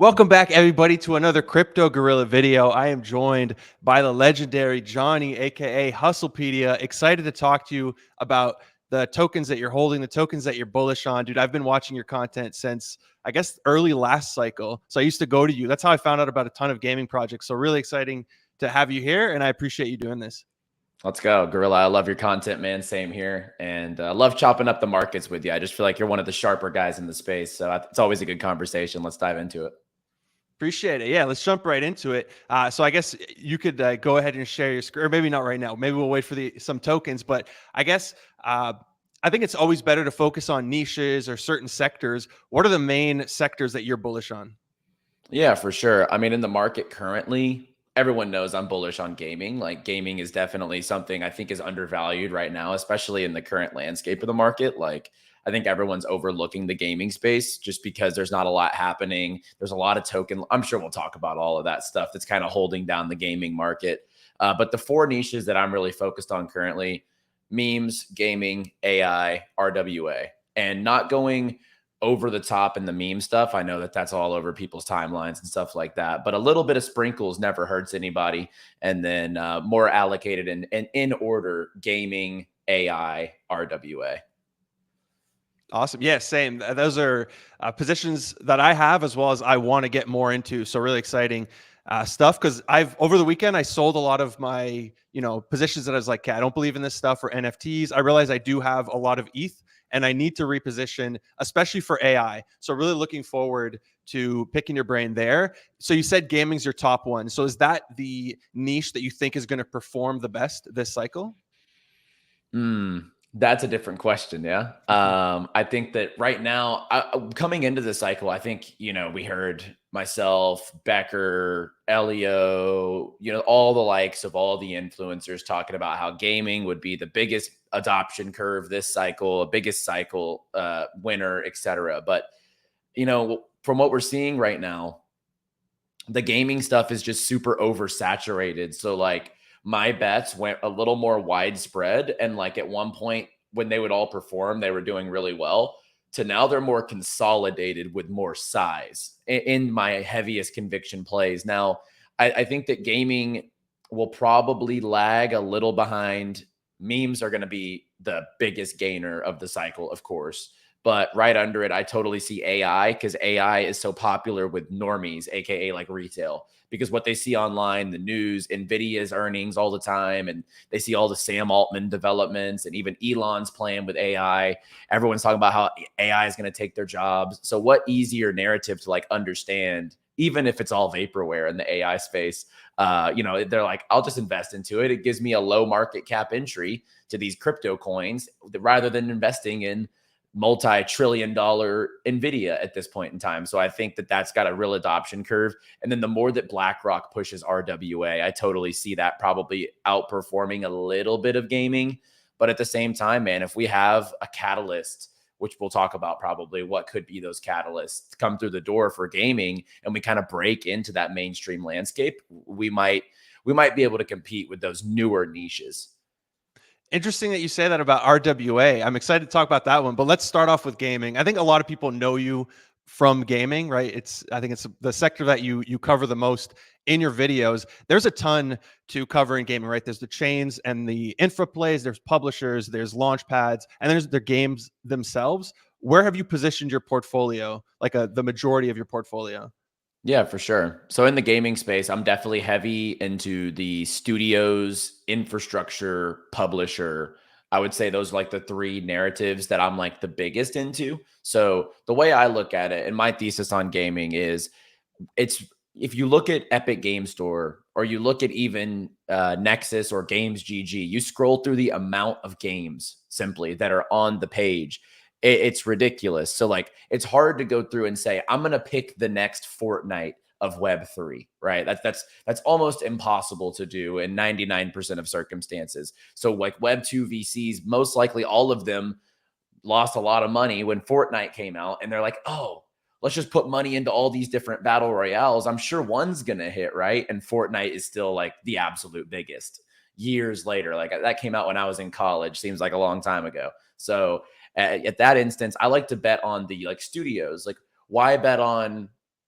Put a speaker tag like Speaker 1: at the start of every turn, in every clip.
Speaker 1: Welcome back, everybody, to another Crypto Gorilla video. I am joined by the legendary Johnny, aka Hustlepedia. Excited to talk to you about the tokens that you're holding, the tokens that you're bullish on. Dude, I've been watching your content since, I guess, early last cycle. So I used to go to you. That's how I found out about a ton of gaming projects. So really exciting to have you here, and I appreciate you doing this.
Speaker 2: Let's go, Gorilla. I love your content, man. Same here. And I love chopping up the markets with you. I just feel like you're one of the sharper guys in the space. So it's always a good conversation. Let's dive into it.
Speaker 1: Appreciate it. Yeah, let's jump right into it. So I guess you could go ahead and share your screen, or maybe not right now. Maybe we'll wait for some tokens. But I guess I think it's always better to focus on niches or certain sectors. What are the main sectors that you're bullish on?
Speaker 2: Yeah, for sure. I mean, in the market currently, everyone knows I'm bullish on gaming. Like gaming is definitely something I think is undervalued right now, especially in the current landscape of the market. Like I think everyone's overlooking the gaming space just because there's not a lot happening. There's a lot of token. I'm sure we'll talk about all of that stuff that's kind of holding down the gaming market. But the four niches that I'm really focused on currently: memes, gaming, AI, RWA, and not going over the top in the meme stuff. I know that that's all over people's timelines and stuff like that, but a little bit of sprinkles never hurts anybody. And then more allocated and in order: gaming, AI, RWA.
Speaker 1: Awesome. Yeah, same. Those are positions that I have as well as I want to get more into. So really exciting stuff, because I've over the weekend I sold a lot of my positions that I was like, okay, I don't believe in this stuff, or NFTs. I realize I do have a lot of ETH and I need to reposition, especially for AI. So really looking forward to picking your brain there. So you said gaming's your top one. So is that the niche that you think is going to perform the best this cycle?
Speaker 2: That's a different question. Yeah. I think that right now, coming into the cycle, I think, we heard myself, Becker, Elio, all the likes of all the influencers talking about how gaming would be the biggest adoption curve this cycle, a biggest cycle winner, etc. But, from what we're seeing right now, the gaming stuff is just super oversaturated. So like my bets went a little more widespread. And like at one point when they would all perform, they were doing really well. To now they're more consolidated with more size in my heaviest conviction plays. Now, I think that gaming will probably lag a little behind. Memes are going to be the biggest gainer of the cycle, of course. But right under it, I totally see AI, because AI is so popular with normies, aka like retail, because what they see online, the news, Nvidia's earnings all the time, and they see all the Sam Altman developments, and even Elon's playing with AI. Everyone's talking about how AI is going to take their jobs. So what easier narrative to like understand, even if it's all vaporware in the AI space? They're like, I'll just invest into it. It gives me a low market cap entry to these crypto coins rather than investing in multi-trillion-dollar Nvidia at this point in time. So I think that that's got a real adoption curve. And then the more that BlackRock pushes RWA, I totally see that probably outperforming a little bit of gaming. But at the same time, man, if we have a catalyst, which we'll talk about probably, what could be those catalysts come through the door for gaming, and we kind of break into that mainstream landscape, we might be able to compete with those newer niches.
Speaker 1: Interesting that you say that about RWA. I'm excited to talk about that one, but let's start off with gaming. I think a lot of people know you from gaming, right? I think it's the sector that you cover the most in your videos. There's a ton to cover in gaming, right? There's the chains and the infra plays, there's publishers, there's launch pads, and there's the games themselves. Where have you positioned your portfolio, like the majority of your portfolio?
Speaker 2: Yeah, for sure. So in the gaming space, I'm definitely heavy into the studios, infrastructure, publisher. I would say those are like the three narratives that I'm like the biggest into. So the way I look at it, and my thesis on gaming is, it's if you look at Epic Game Store, or you look at even Nexus or Games GG, you scroll through the amount of games simply that are on the page, it's ridiculous. So like it's hard to go through and say, I'm going to pick the next Fortnite of Web3, right? That's almost impossible to do in 99% of circumstances. So like Web2 VCs, most likely all of them lost a lot of money when Fortnite came out, and they're like, oh, let's just put money into all these different battle royales. I'm sure one's going to hit, right? And Fortnite is still like the absolute biggest years later. Like that came out when I was in college, seems like a long time ago. So at that instance, I like to bet on the like studios. Like, why bet on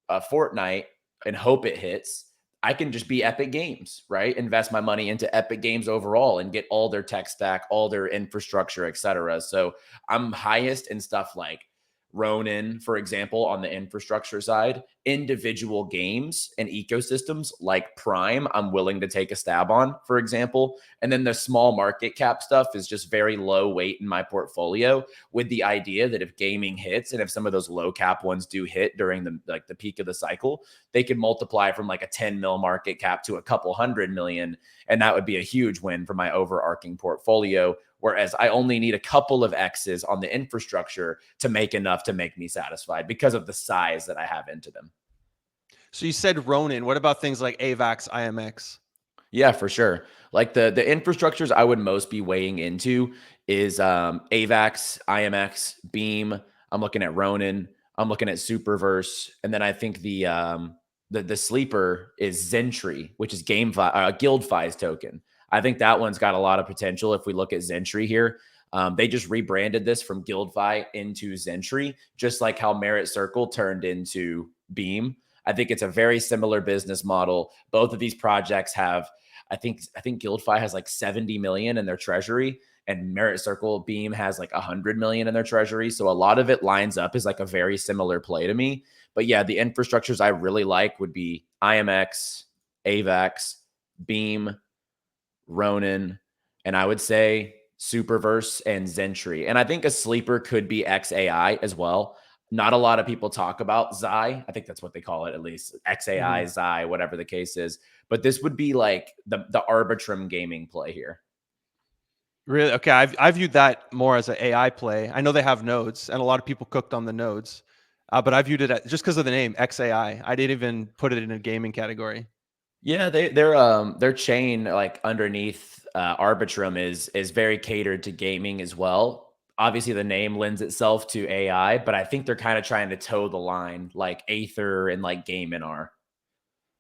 Speaker 2: Fortnite and hope it hits, I can just be Epic Games, right? Invest my money into Epic Games overall and get all their tech stack, all their infrastructure, etc. So I'm highest in stuff like Ronin, for example, on the infrastructure side. Individual games and ecosystems like Prime, I'm willing to take a stab on, for example. And then the small market cap stuff is just very low weight in my portfolio, with the idea that if gaming hits and if some of those low cap ones do hit during the peak of the cycle, they could multiply from like a 10 mil market cap to a couple 100 million. And that would be a huge win for my overarching portfolio. Whereas I only need a couple of X's on the infrastructure to make enough to make me satisfied because of the size that I have into them.
Speaker 1: So you said Ronin. What about things like AVAX, IMX?
Speaker 2: Yeah, for sure. Like the infrastructures I would most be weighing into is AVAX, IMX, Beam. I'm looking at Ronin. I'm looking at Superverse, and then I think the sleeper is Zentry, which is GuildFi's token. I think that one's got a lot of potential if we look at Zentry here. They just rebranded this from GuildFi into Zentry, just like how Merit Circle turned into Beam. I think it's a very similar business model. Both of these projects have, I think GuildFi has like 70 million in their treasury, and Merit Circle Beam has like 100 million in their treasury. So a lot of it lines up as like a very similar play to me. But yeah, the infrastructures I really like would be IMX, AVAX, Beam, Ronin, and I would say Superverse and Zentry. And I think a sleeper could be XAI as well. Not a lot of people talk about Zai. I think that's what they call it, at least XAI, Zai, whatever the case is. But this would be like the Arbitrum gaming play here.
Speaker 1: Really? Okay. I viewed that more as an AI play. I know they have nodes, and a lot of people cooked on the nodes, but I viewed it just because of the name XAI. I didn't even put it in a gaming category.
Speaker 2: Yeah, their chain like underneath Arbitrum is very catered to gaming as well. Obviously, the name lends itself to AI, but I think they're kind of trying to toe the line like Aether and like Gaiman are.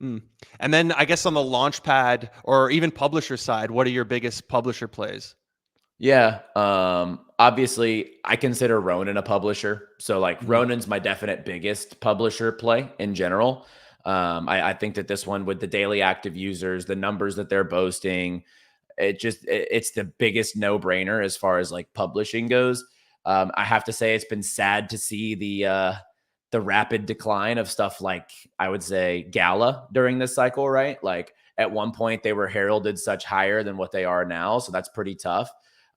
Speaker 1: Mm. And then I guess on the launchpad or even publisher side, what are your biggest publisher plays?
Speaker 2: Yeah. Obviously I consider Ronin a publisher. So like
Speaker 1: Mhm.
Speaker 2: Ronin's my definite biggest publisher play in general. I think that this one with the daily active users, the numbers that they're boasting, it's the biggest no-brainer as far as like publishing goes. I have to say it's been sad to see the rapid decline of stuff like I would say Gala during this cycle, right? Like at one point they were heralded such higher than what they are now. So that's pretty tough.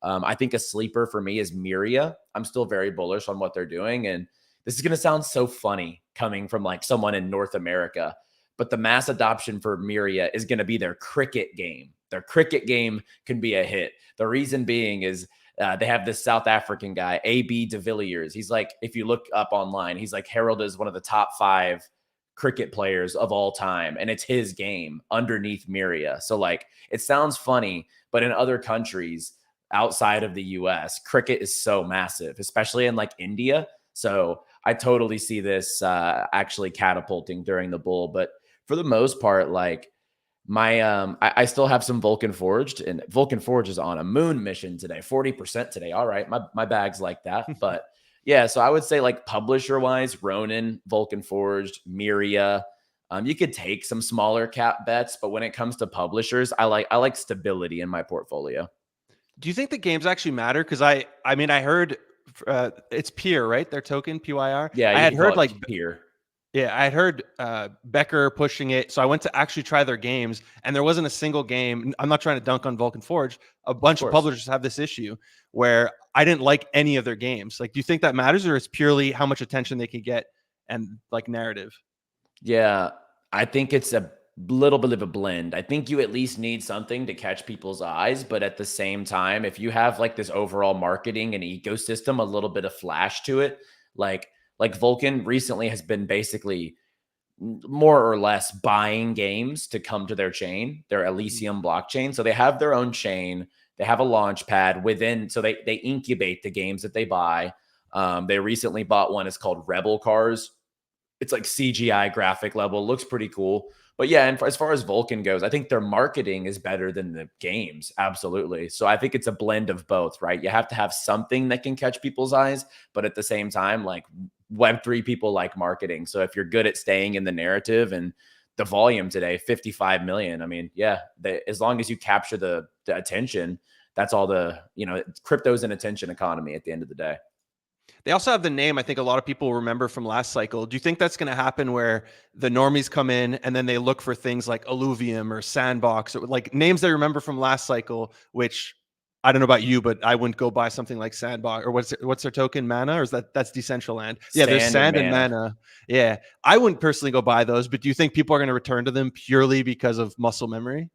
Speaker 2: I think a sleeper for me is Miria. I'm still very bullish on what they're doing. And this is going to sound so funny coming from like someone in North America, but the mass adoption for Miria is going to be their cricket game. Their cricket game can be a hit. The reason being is they have this South African guy, AB de Villiers. He's like, if you look up online, he's like heralded as one of the top 5 cricket players of all time. And it's his game underneath Miria. So like, it sounds funny, but in other countries, outside of the US, cricket is so massive, especially in like India. So I totally see this actually catapulting during the bull. But for the most part, like my I still have some Vulcan Forged, and Vulcan Forge is on a moon mission today, 40% today. All right, my bag's like that. But yeah, so I would say like publisher wise, Ronin, Vulcan Forged, Miria. You could take some smaller cap bets, but when it comes to publishers, I like stability in my portfolio.
Speaker 1: Do you think the games actually matter? Because I mean, I heard it's Peer, right? Their token, PYR.
Speaker 2: Yeah,
Speaker 1: I
Speaker 2: you
Speaker 1: had
Speaker 2: can call
Speaker 1: heard
Speaker 2: it
Speaker 1: like,
Speaker 2: peer.
Speaker 1: yeah, I had heard Becker pushing it. So I went to actually try their games, and there wasn't a single game. I'm not trying to dunk on Vulcan Forge. A
Speaker 2: Of
Speaker 1: bunch of
Speaker 2: course.
Speaker 1: publishers have this issue where I didn't like any of their games. Like, do you think that matters, or it's purely how much attention they can get and like narrative?
Speaker 2: Yeah, I think it's a little bit of a blend. I think you at least need something to catch people's eyes, but at the same time, if you have like this overall marketing and ecosystem, a little bit of flash to it, like Vulcan recently has been basically more or less buying games to come to their chain, their Elysium blockchain. So they have their own chain. They have a launch pad within. So they incubate the games that they buy. They recently bought one. It's called Rebel Cars. It's like CGI graphic level. Looks pretty cool. But yeah, and as far as Vulcan goes, I think their marketing is better than the games. Absolutely. So I think it's a blend of both, right? You have to have something that can catch people's eyes, but at the same time, like Web3 people like marketing. So if you're good at staying in the narrative and the volume today, 55 million. I mean, yeah, as long as you capture the attention, that's all crypto's an attention economy at the end of the day.
Speaker 1: They also have the name I think a lot of people remember from last cycle. Do you think that's going to happen where the normies come in and then they look for things like Alluvium or Sandbox or like names they remember from last cycle, which I don't know about you, but I wouldn't go buy something like Sandbox or what's their token, Mana, or is that's Decentraland? Yeah, there's
Speaker 2: Sand
Speaker 1: Sand and Mana. Yeah, I wouldn't personally go buy those, but do you think people are going to return to them purely because of muscle memory?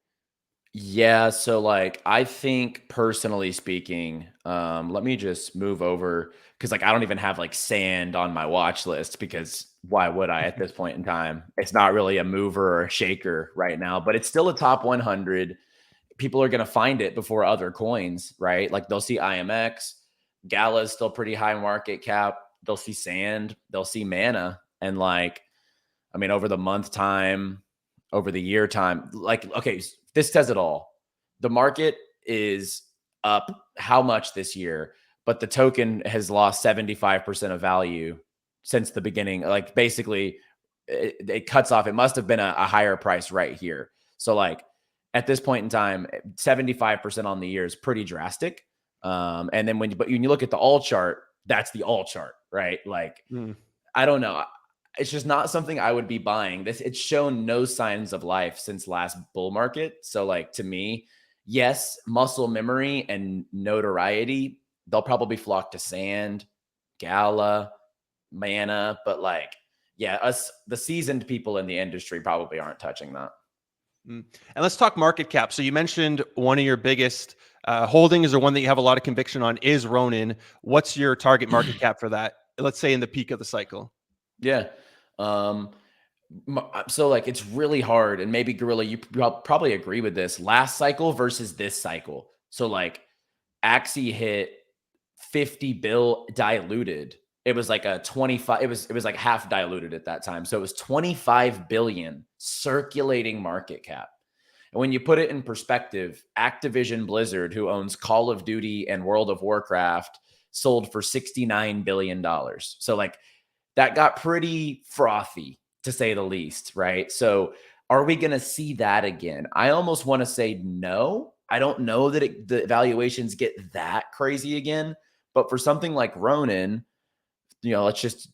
Speaker 2: Yeah, so like I think personally speaking, let me just move over because like I don't even have like sand on my watch list because why would I at this point in time? It's not really a mover or a shaker right now, but it's still a top 100. People are going to find it before other coins, right? Like they'll see IMX, Gala is still pretty high market cap. They'll see Sand, they'll see Mana, and like I mean, over the month time, over the year time, like, okay, this says it all. The market is up how much this year, but the token has lost 75% of value since the beginning. Like, basically, it cuts off. It must have been a higher price right here. So, like, at this point in time, 75% on the year is pretty drastic. And then when you look at the all chart, that's the all chart, right? Like, I don't know. It's just not something I would be buying. It's shown no signs of life since last bull market. So like to me, yes, muscle memory and notoriety, they'll probably flock to Sand, Gala, Mana, but like, yeah, us the seasoned people in the industry probably aren't touching that.
Speaker 1: And let's talk market cap. So you mentioned one of your biggest holdings or one that you have a lot of conviction on is Ronin. What's your target market cap for that? Let's say in the peak of the cycle.
Speaker 2: Yeah. So like it's really hard, and maybe Gorilla, you probably agree with this. Last cycle versus this cycle. So like Axie hit 50 bill diluted. It was like a 25, it was like half diluted at that time. So it was 25 billion circulating market cap. And when you put it in perspective, Activision Blizzard, who owns Call of Duty and World of Warcraft, sold for $69 billion. So like that got pretty frothy to say the least, right? So are we going to see that again? I almost want to say no. I don't know that the valuations get that crazy again, but for something like Ronin, let's just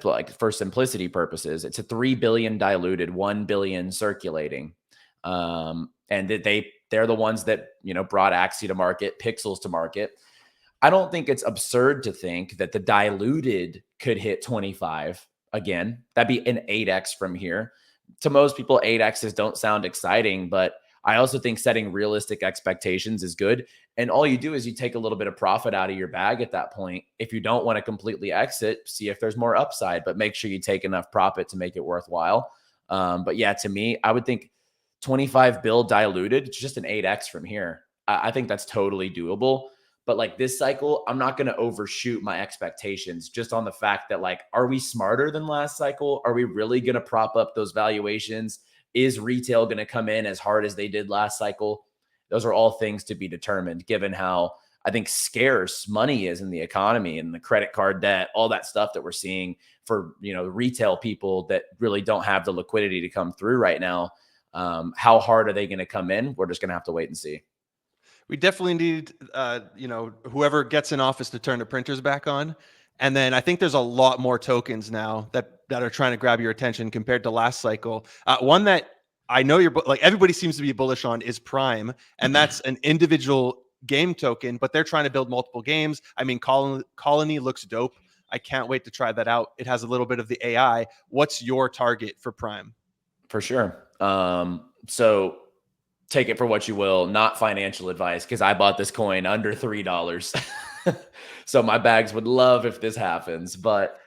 Speaker 2: like for simplicity purposes, it's a 3 billion diluted, 1 billion circulating. And they're the ones that, brought Axie to market, Pixels to market. I don't think it's absurd to think that the diluted could hit 25 again. That'd be an 8x from here. To most people, 8x's don't sound exciting, but I also think setting realistic expectations is good. And all you do is you take a little bit of profit out of your bag at that point. If you don't want to completely exit, see if there's more upside, but make sure you take enough profit to make it worthwhile. But yeah, to me, I would think 25 bill diluted, it's just an 8x from here. I think that's totally doable. But like this cycle, I'm not going to overshoot my expectations just on the fact that like, are we smarter than last cycle? Are we really going to prop up those valuations? Is retail going to come in as hard as they did last cycle? Those are all things to be determined, given how I think scarce money is in the economy and the credit card debt, all that stuff that we're seeing for, retail people that really don't have the liquidity to come through right now. How hard are they going to come in? We're just going to have to wait and see.
Speaker 1: We definitely need, whoever gets in office to turn the printers back on. And then I think there's a lot more tokens now that are trying to grab your attention compared to last cycle. One that I know like everybody seems to be bullish on is Prime, and that's an individual game token, but they're trying to build multiple games. I mean, Colony looks dope. I can't wait to try that out. It has a little bit of the AI. What's your target for Prime?
Speaker 2: For sure. So take it for what you will, not financial advice, because I bought this coin under $3. So my bags would love if this happens. But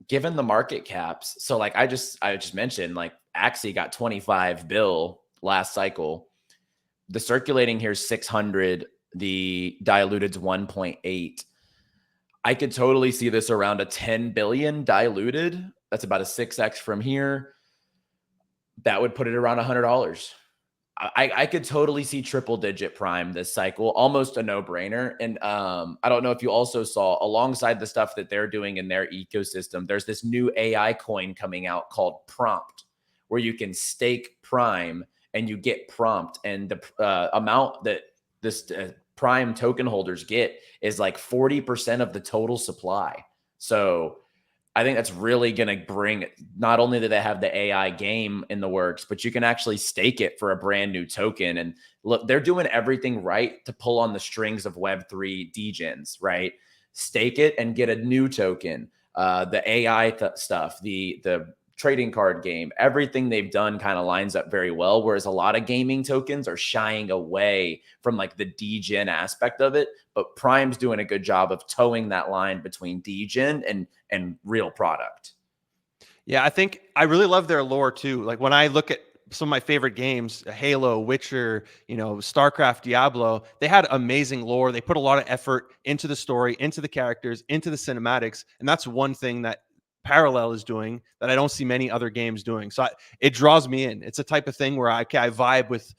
Speaker 2: given the market caps, so like I just mentioned, like Axie got 25 bill last cycle. The circulating here is 600. The diluted's 1.8. I could totally see this around a 10 billion diluted. That's about a 6x from here. That would put it around $100. I could totally see triple digit prime this cycle, almost a no brainer. And I don't know if you also saw alongside the stuff that they're doing in their ecosystem, there's this new AI coin coming out called Prompt, where you can stake prime and you get prompt. And the amount that this prime token holders get is like 40% of the total supply. So I think that's really going to bring, not only do they have the AI game in the works, but you can actually stake it for a brand new token. And look, they're doing everything right to pull on the strings of Web3 degens, right? Stake it and get a new token. The AI stuff, the trading card game, everything they've done kind of lines up very well. Whereas a lot of gaming tokens are shying away from like the degen aspect of it, but Prime's doing a good job of towing that line between degen and real product.
Speaker 1: Yeah, I think I really love their lore too. Like when I look at some of my favorite games, Halo, Witcher, StarCraft, Diablo, they had amazing lore. They put a lot of effort into the story, into the characters, into the cinematics. And that's one thing that Parallel is doing that I don't see many other games doing. So it draws me in. It's a type of thing where I vibe with,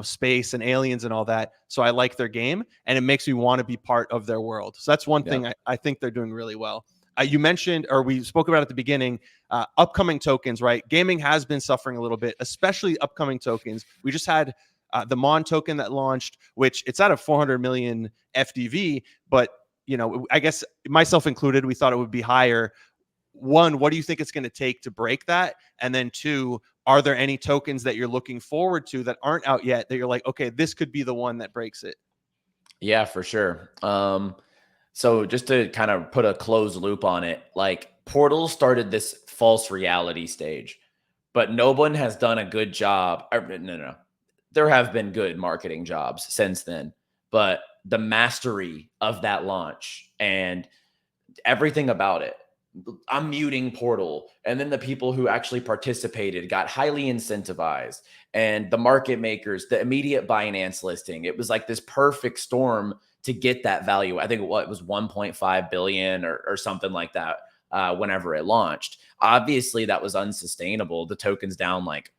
Speaker 1: space and aliens and all that. So I like their game and it makes me want to be part of their world. So that's one thing I think they're doing really well. You mentioned, or we spoke about at the beginning, upcoming tokens, right? Gaming has been suffering a little bit, especially upcoming tokens. We just had the Mon token that launched, which it's at a 400 million FDV, but I guess myself included, we thought it would be higher. One, what do you think it's going to take to break that? And then two, are there any tokens that you're looking forward to that aren't out yet that you're like, okay, this could be the one that breaks it?
Speaker 2: Yeah, for sure. So just to kind of put a closed loop on it, like Portal started this false reality stage, but no one has done a good job. No. There have been good marketing jobs since then, but the mastery of that launch and everything about it, I'm muting Portal. And then the people who actually participated got highly incentivized. And the market makers, the immediate Binance listing, it was like this perfect storm to get that value. I think it was 1.5 billion or something like that whenever it launched. Obviously, that was unsustainable. The token's down like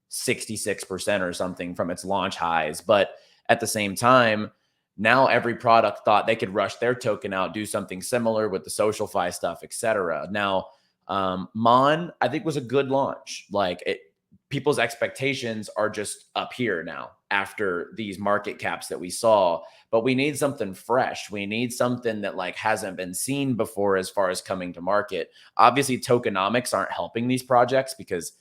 Speaker 2: 66% or something from its launch highs. But at the same time, now every product thought they could rush their token out, do something similar with the SocialFi stuff, etc. Now, Mon, I think, was a good launch. People's expectations are just up here now after these market caps that we saw. But we need something fresh. We need something that hasn't been seen before as far as coming to market. Obviously, tokenomics aren't helping these projects because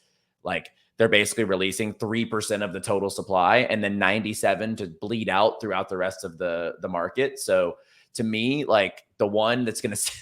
Speaker 2: they're basically releasing 3% of the total supply and then 97 to bleed out throughout the rest of the market. So to me, the one that's going to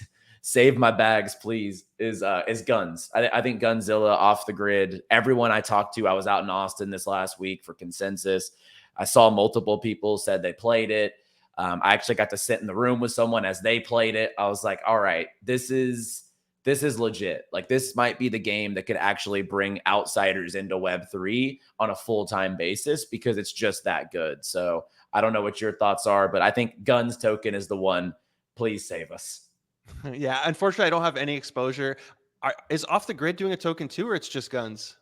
Speaker 2: save my bags, please, is Guns. I think Gunzilla off the grid. Everyone I talked to, I was out in Austin this last week for Consensus. I saw multiple people said they played it. I actually got to sit in the room with someone as they played it. I was like, all right, this is legit. This might be the game that could actually bring outsiders into Web3 on a full-time basis because it's just that good. So I don't know what your thoughts are, but I think Guns token is the one. Please save us.
Speaker 1: Yeah, unfortunately, I don't have any exposure. Is Off the Grid doing a token too, or it's just Guns?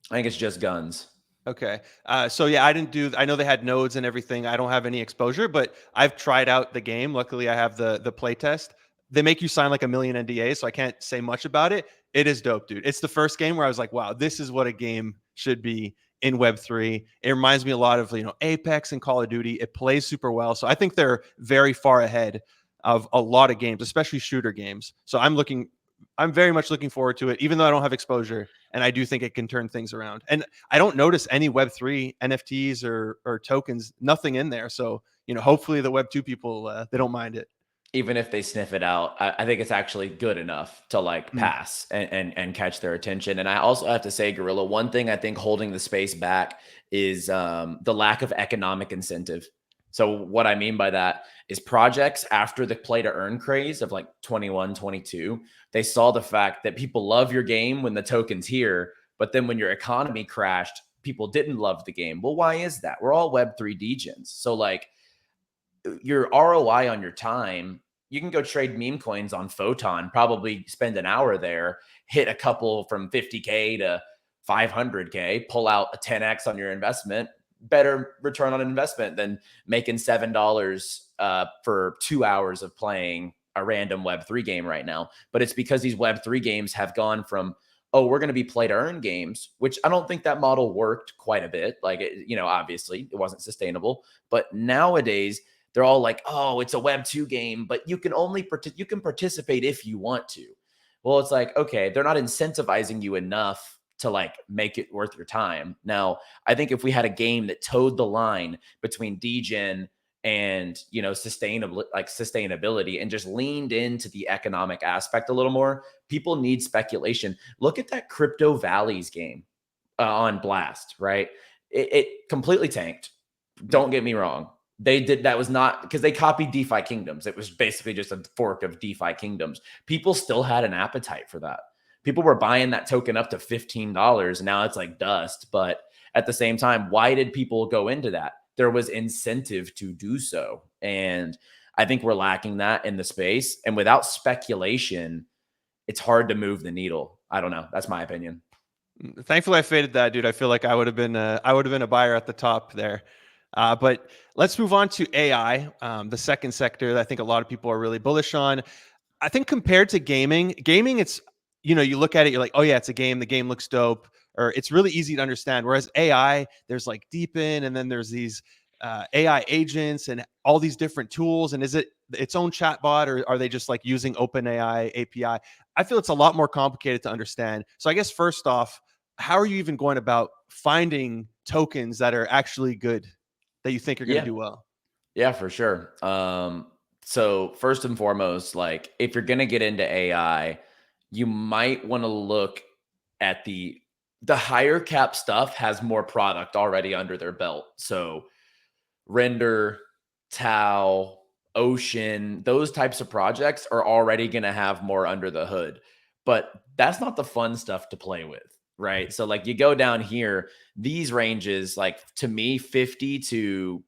Speaker 2: I think it's just Guns.
Speaker 1: Okay. So yeah, I know they had nodes and everything. I don't have any exposure, but I've tried out the game. Luckily, I have the play test. They make you sign like a million NDAs, so I can't say much about it. It is dope, dude. It's the first game where I was like, wow, this is what a game should be in Web3. It reminds me a lot of, Apex and Call of Duty. It plays super well. So I think they're very far ahead of a lot of games, especially shooter games. So I'm very much looking forward to it, even though I don't have exposure. And I do think it can turn things around. And I don't notice any Web3 NFTs or tokens, nothing in there. So, hopefully the Web2 people, they don't mind it.
Speaker 2: Even if they sniff it out, I think it's actually good enough to pass and catch their attention. And I also have to say, Gorilla, one thing I think holding the space back is the lack of economic incentive. So what I mean by that is projects after the play to earn craze of 21, 22, they saw the fact that people love your game when the token's here, but then when your economy crashed, people didn't love the game. Well, why is that? We're all Web3 degens. So your ROI on your time, you can go trade meme coins on Photon, probably spend an hour there, hit a couple from 50K to 500K, pull out a 10X on your investment, better return on investment than making $7 for 2 hours of playing a random Web3 game right now. But it's because these Web3 games have gone from, oh, we're going to be play to earn games, which I don't think that model worked quite a bit. Like, obviously it wasn't sustainable. But nowadays, they're all like, oh, it's a Web2 game, but you can only you can participate if you want to. Well, it's like, okay, they're not incentivizing you enough to like make it worth your time. Now, I think if we had a game that towed the line between degen and sustainability and just leaned into the economic aspect a little more, people need speculation. Look at that Crypto Valleys game on Blast, right? It completely tanked. Don't get me wrong. That was not because they copied DeFi Kingdoms. It was basically just a fork of DeFi Kingdoms. People still had an appetite for that. People were buying that token up to $15, and now it's like dust. But at the same time, why did people go into that? There was incentive to do so. And I think we're lacking that in the space. And without speculation, it's hard to move the needle. I don't know. That's my opinion.
Speaker 1: Thankfully, I faded that, dude. I feel like I would have been a buyer at the top there. But let's move on to AI, the second sector that I think a lot of people are really bullish on. I think compared to gaming, it's, you look at it, you're like, oh yeah, it's a game. The game looks dope, or it's really easy to understand. Whereas AI, there's like deepen, and then there's these AI agents and all these different tools. And is it its own chatbot, or are they just like using OpenAI API? I feel it's a lot more complicated to understand. So I guess first off, how are you even going about finding tokens that are actually good, that you think are going to do well?
Speaker 2: Yeah, for sure. So first and foremost, like if you're gonna get into AI, you might want to look at the higher cap stuff has more product already under their belt. So Render, Tau, Ocean, those types of projects are already gonna have more under the hood. But that's not the fun stuff to play with, right? So like you go down here, these ranges, like to me, 50 to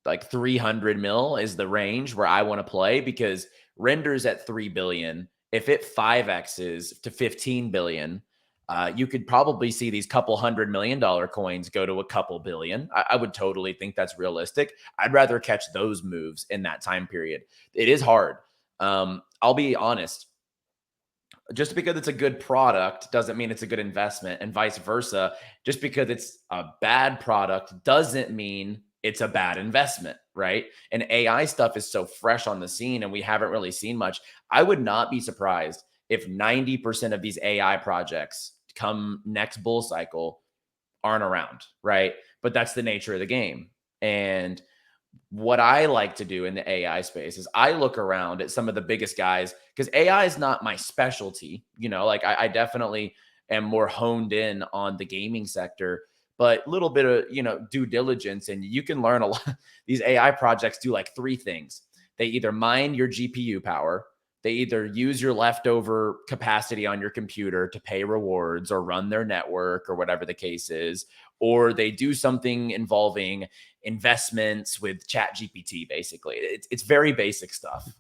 Speaker 2: like 300 mil is the range where I want to play, because Renders at 3 billion. If it 5x's to 15 billion, you could probably see these couple $100 million coins go to a couple billion. I would totally think that's realistic. I'd rather catch those moves in that time period. It is hard. I'll be honest. Just because it's a good product doesn't mean it's a good investment, and vice versa. Just because it's a bad product doesn't mean it's a bad investment, right? And AI stuff is so fresh on the scene and we haven't really seen much. I would not be surprised if 90% of these AI projects come next bull cycle aren't around, right? But that's the nature of the game. And what I like to do in the AI space is I look around at some of the biggest guys, because AI is not my specialty. Like I definitely am more honed in on the gaming sector, but a little bit of, due diligence, and you can learn a lot. These AI projects do like three things. They either mine your GPU power, they either use your leftover capacity on your computer to pay rewards or run their network or whatever the case is, or they do something involving investments with Chat GPT. Basically, it's very basic stuff.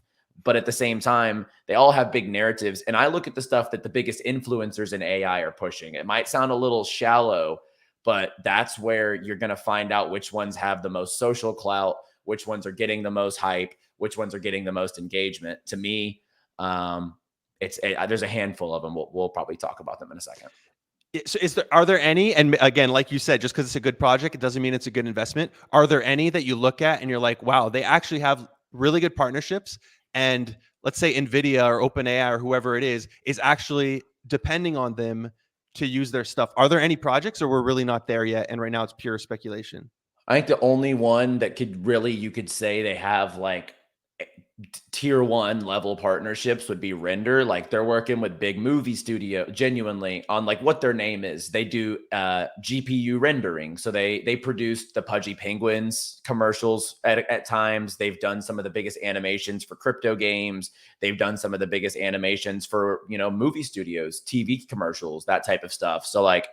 Speaker 2: But at the same time, they all have big narratives. And I look at the stuff that the biggest influencers in AI are pushing. It might sound a little shallow, but that's where you're going to find out which ones have the most social clout, which ones are getting the most hype, which ones are getting the most engagement. To me, there's a handful of them. We'll probably talk about them in a second.
Speaker 1: So are there any, and again, like you said, just because it's a good project, it doesn't mean it's a good investment. Are there any that you look at and you're like, wow, they actually have really good partnerships, and let's say NVIDIA or OpenAI or whoever it is actually depending on them to use their stuff? Are there any projects, or we're really not there yet, and right now it's pure speculation?
Speaker 2: I think the only one that you could say they have like tier one level partnerships would be Render. Like they're working with big movie studio genuinely on like what their name is. They do GPU rendering. So they produced the Pudgy Penguins commercials at times. They've done some of the biggest animations for crypto games. They've done some of the biggest animations for, movie studios, TV commercials, that type of stuff. So like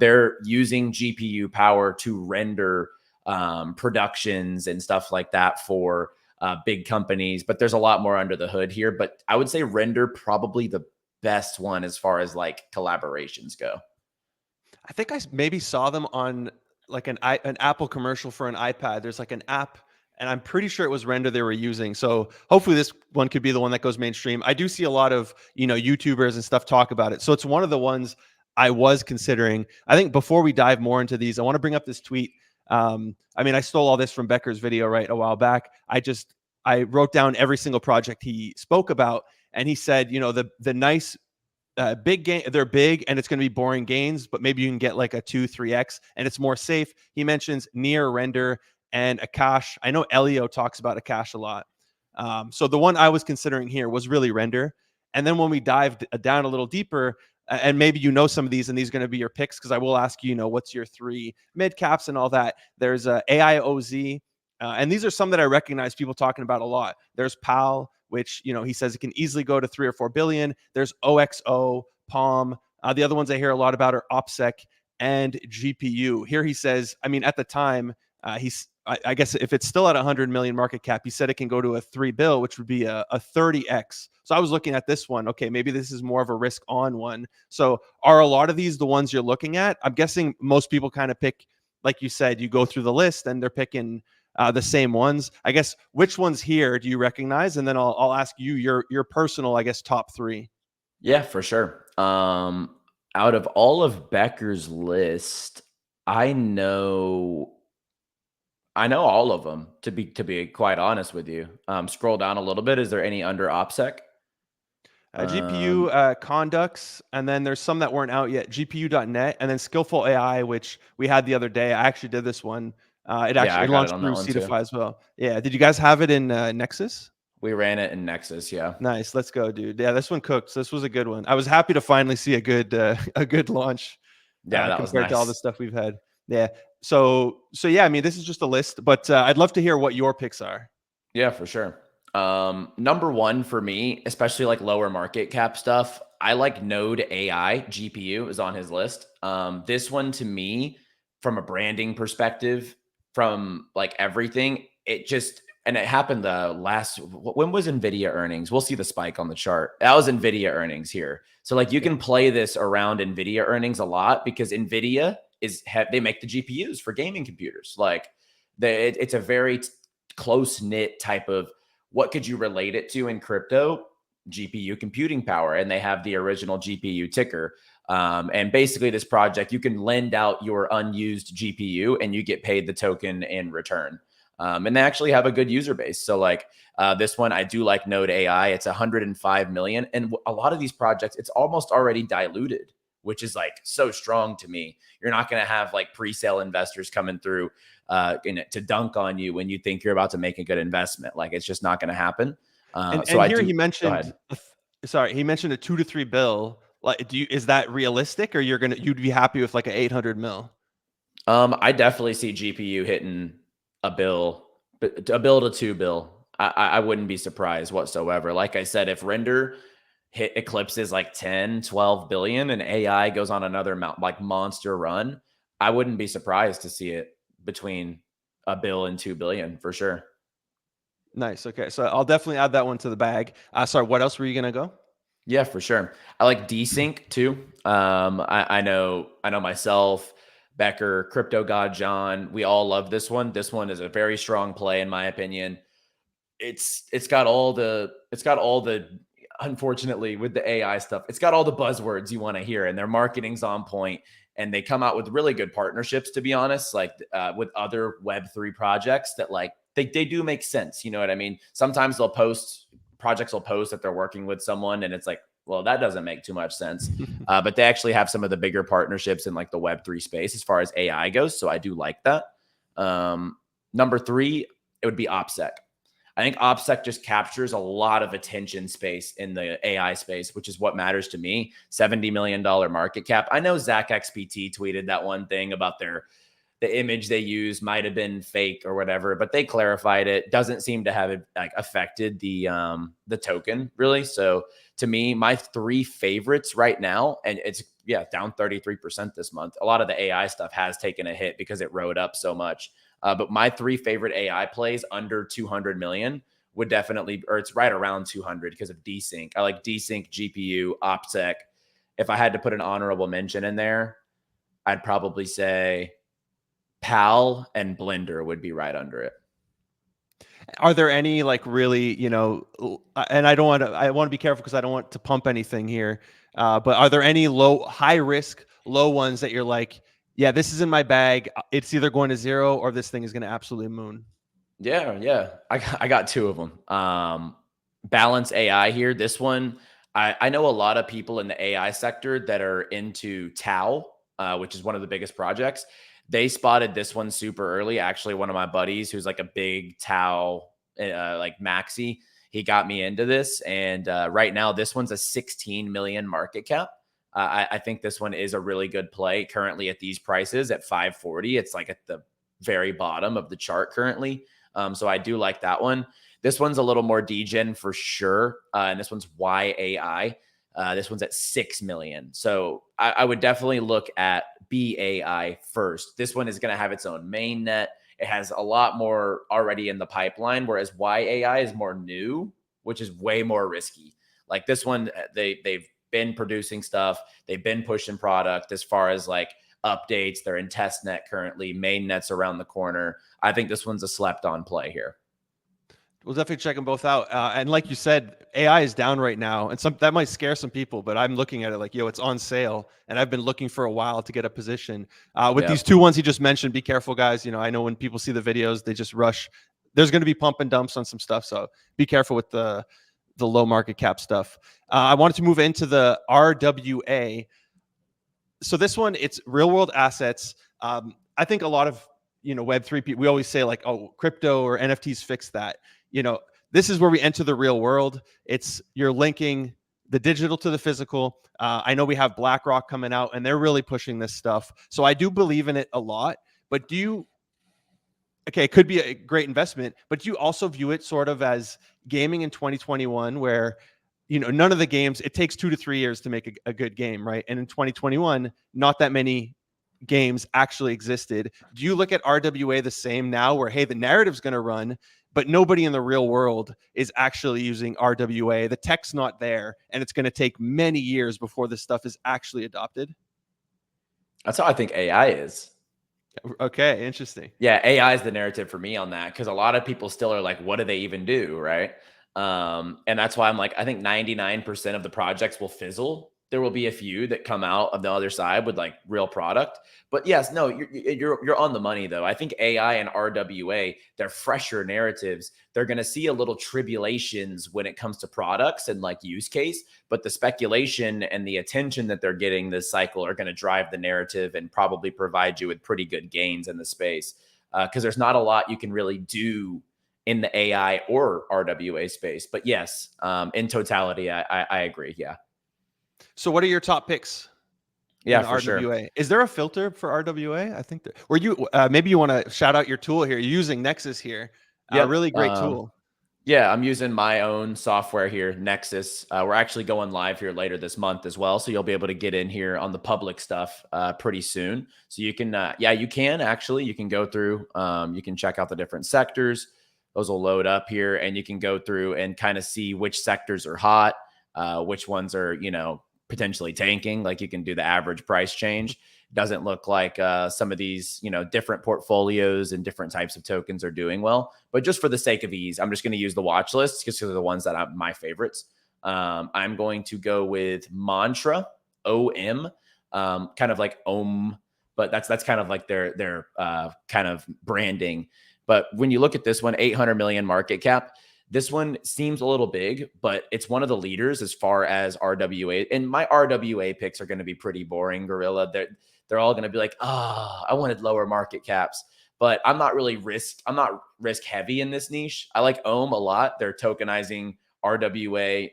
Speaker 2: they're using GPU power to render productions and stuff like that for big companies, but there's a lot more under the hood here. But I would say Render probably the best one as far as like collaborations go.
Speaker 1: I think I maybe saw them on an Apple commercial for an iPad. There's like an app, and I'm pretty sure it was Render they were using. So hopefully this one could be the one that goes mainstream. I do see a lot of, YouTubers and stuff talk about it. So it's one of the ones I was considering. I think before we dive more into these, I want to bring up this tweet. I mean, I stole all this from Becker's video right a while back. I wrote down every single project he spoke about, and he said, the nice big gain, they're big and it's going to be boring gains, but maybe you can get like a 2-3x and it's more safe. He mentions near render and akash. I know Elio talks about akash a lot. So the one I was considering here was really render. And then when we dived down a little deeper, and maybe some of these, and these are going to be your picks, because I will ask what's your 3 mid caps and all that. There's AIOZ, and these are some that I recognize people talking about a lot. There's PAL, which he says it can easily go to 3 or 4 billion. There's OXO, Palm. The other ones I hear a lot about are OPSEC and GPU. Here he says, I mean, at the time, I guess if it's still at 100 million market cap, he said it can go to a 3 bill, which would be a 30x. So I was looking at this one. Okay, maybe this is more of a risk on one. So are a lot of these the ones you're looking at? I'm guessing most people kind of pick, like you said, you go through the list and they're picking the same ones. I guess which ones here do you recognize? And then I'll ask you your personal, I guess, top 3.
Speaker 2: Yeah, for sure. Out of all of Becker's list, I know all of them, to be quite honest with you. Scroll down a little bit. Is there any under OPSEC?
Speaker 1: GPU conducts, and then there's some that weren't out yet. GPU.net, and then Skillful AI, which we had the other day. I actually did this one. It
Speaker 2: I got it
Speaker 1: launched
Speaker 2: on that
Speaker 1: through
Speaker 2: one too.
Speaker 1: Cetify as well. Yeah. Did you guys have it in Nexus?
Speaker 2: We ran it in Nexus. Yeah.
Speaker 1: Nice. Let's go, dude. Yeah, this one cooked. So this was a good one. I was happy to finally see a good launch.
Speaker 2: Yeah, that was
Speaker 1: compared
Speaker 2: nice.
Speaker 1: to all the stuff we've had. Yeah. So yeah, I mean, this is just a list, but I'd love to hear what your picks are.
Speaker 2: Yeah, for sure. Number one for me, especially like lower market cap stuff, I like Node AI GPU is on his list. This one to me, from a branding perspective, from like everything, and it happened when was Nvidia earnings? We'll see the spike on the chart. That was Nvidia earnings here. So like you can play this around Nvidia earnings a lot, because Nvidia they make the GPUs for gaming computers. Like it's a very close knit type of, what could you relate it to in crypto? GPU computing power. And they have the original GPU ticker. And basically this project, you can lend out your unused GPU and you get paid the token in return. And they actually have a good user base. So like this one, I do like Node AI. It's 105 million. And a lot of these projects, it's almost already diluted, which is like so strong to me. You're not going to have like pre-sale investors coming through to dunk on you when you think you're about to make a good investment. Like it's just not going to happen.
Speaker 1: And here he mentioned, he mentioned a 2 to 3 bill. Like, is that realistic, or you'd be happy with like a 800 mil?
Speaker 2: I definitely see GPU hitting a bill to 2 bill. I wouldn't be surprised whatsoever. Like I said, if render eclipses like 10, 12 billion and AI goes on another monster run, I wouldn't be surprised to see it between a bill and 2 billion for sure.
Speaker 1: Nice. Okay. So I'll definitely add that one to the bag. Sorry, what else were you going to go?
Speaker 2: Yeah, for sure. I like dsync too. I know myself, Becker, Crypto God John, we all love this one. This one is a very strong play in my opinion. It's got all the unfortunately with the AI stuff, it's got all the buzzwords you want to hear, and their marketing's on point, and they come out with really good partnerships, to be honest, like with other Web3 projects that like they do make sense. You know what I mean? Sometimes projects will post that they're working with someone and it's like, well, that doesn't make too much sense. But they actually have some of the bigger partnerships in like the Web3 space as far as AI goes. So I do like that. Number 3, it would be opsec. I think opsec just captures a lot of attention space in the AI space, which is what matters to me. $70 million market cap. I know Zach XPT tweeted that one thing about the image they used might have been fake or whatever, but they clarified it. Doesn't seem to have like affected the token really. So to me, my 3 favorites right now, and it's down 33% this month. A lot of the AI stuff has taken a hit because it rode up so much. But my 3 favorite AI plays under 200 million would definitely, or it's right around 200 because of dsync. I like dsync, GPU, opsec. If I had to put an honorable mention in there, I'd probably say Paal and Blender would be right under it.
Speaker 1: Are there any like really, and I want to be careful because I don't want to pump anything here. But are there any high risk, low ones that you're like, yeah, this is in my bag. It's either going to zero or this thing is going to absolutely moon.
Speaker 2: Yeah. I got two of them. Balance AI here. This one, I know a lot of people in the AI sector that are into Tau, which is one of the biggest projects. They spotted this one super early. Actually, one of my buddies who's like a big Tau, like maxi, he got me into this. And right now, this one's a 16 million market cap. I think this one is a really good play currently at these prices at 540. It's like at the very bottom of the chart currently. So I do like that one. This one's a little more degen for sure. And this one's YAI. This one's at 6 million. So I would definitely look at BAI first. This one is going to have its own main net. It has a lot more already in the pipeline, whereas YAI is more new, which is way more risky. Like this one, they've been producing stuff. They've been pushing product as far as like updates. They're in test net currently. Main net's around the corner. I think this one's a slept on play here.
Speaker 1: We'll definitely check them both out. And like you said, AI is down right now, and that might scare some people. But I'm looking at it like, it's on sale, and I've been looking for a while to get a position. With these two ones he just mentioned, be careful, guys. I know when people see the videos, they just rush. There's going to be pump and dumps on some stuff, so be careful with the low market cap stuff. I wanted to move into the RWA. So this one, it's real world assets. I think a lot of Web3 people, we always say like, oh, crypto or NFTs fix that. This is where we enter the real world. You're linking the digital to the physical. I know we have BlackRock coming out and they're really pushing this stuff. So I do believe in it a lot, but it could be a great investment, but do you also view it sort of as gaming in 2021 where, none of the games, it takes 2 to 3 years to make a good game, right? And in 2021, not that many games actually existed. Do you look at RWA the same now where, hey, the narrative's going to run, but nobody in the real world is actually using RWA. The tech's not there, and it's going to take many years before this stuff is actually adopted?
Speaker 2: That's how I think AI is.
Speaker 1: Okay, interesting.
Speaker 2: Yeah, AI is the narrative for me on that because a lot of people still are like, what do they even do, right? And that's why I'm like, I think 99% of the projects will fizzle. There will be a few that come out of the other side with like real product. But yes, no, you're on the money though. I think AI and RWA, they're fresher narratives. They're going to see a little tribulations when it comes to products and like use case, but the speculation and the attention that they're getting this cycle are going to drive the narrative and probably provide you with pretty good gains in the space. Because there's not a lot you can really do in the AI or RWA space. But yes, in totality, I agree. Yeah.
Speaker 1: So what are your top picks?
Speaker 2: Yeah, for
Speaker 1: RWA.
Speaker 2: sure.
Speaker 1: Is there a filter for RWA? I think maybe you want to shout out your tool here. You're using Nexus here.
Speaker 2: Yeah,
Speaker 1: really great tool.
Speaker 2: Yeah, I'm using my own software here, Nexus. We're actually going live here later this month as well. So you'll be able to get in here on the public stuff pretty soon. So you can, you can go through, you can check out the different sectors. Those will load up here and you can go through and kind of see which sectors are hot, which ones are, potentially tanking. Like you can do the average price change. Doesn't look like some of these, different portfolios and different types of tokens are doing well. But just for the sake of ease, I'm just going to use the watch list just because they're the ones that are my favorites. I'm going to go with Mantra, OM, kind of like Om, but that's kind of like their kind of branding. But when you look at this one, 800 million market cap, this one seems a little big, but it's one of the leaders as far as RWA. And my RWA picks are going to be pretty boring, Gorilla. They're all going to be like, I wanted lower market caps. But I'm not risk heavy in this niche. I like Ohm a lot. They're tokenizing RWA.